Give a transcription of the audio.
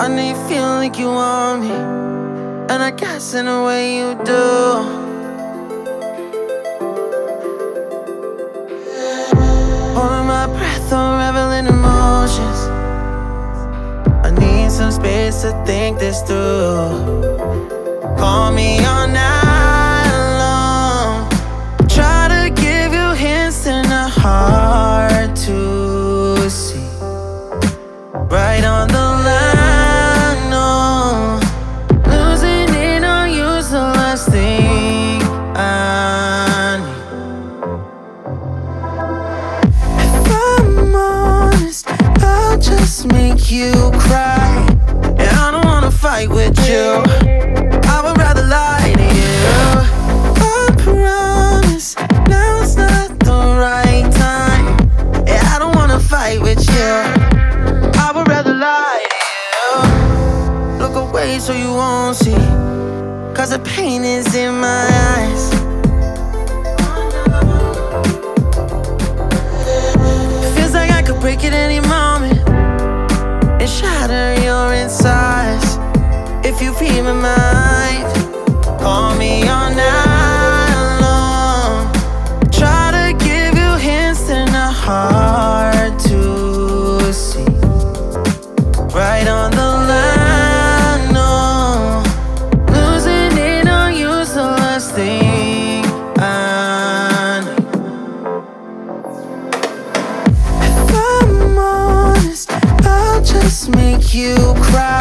I know you feel like you want me, and I guess in a way you do. Holding my breath, unraveling emotions. I need some space to think this through. Call me all night long. Try to give you hints and a hard to see. Right on the line, no. Losing it on you's the last thing I need. If I'm honest, I'll just make you cry. And I don't wanna fight with you, I would rather lie to you. I promise, now's not the right time. Yeah, I don't wanna fight with you, I would rather lie to you. Look away so you won't see, cause the pain is in my eyes. Feels like I could break at any moment and shatter your insides. If you read my mind, call me all night long. Try to give you hints and a hard to see. Right on the line, no. Losing it on you's the last thing I need. If I'm honest, I'll just make you cry.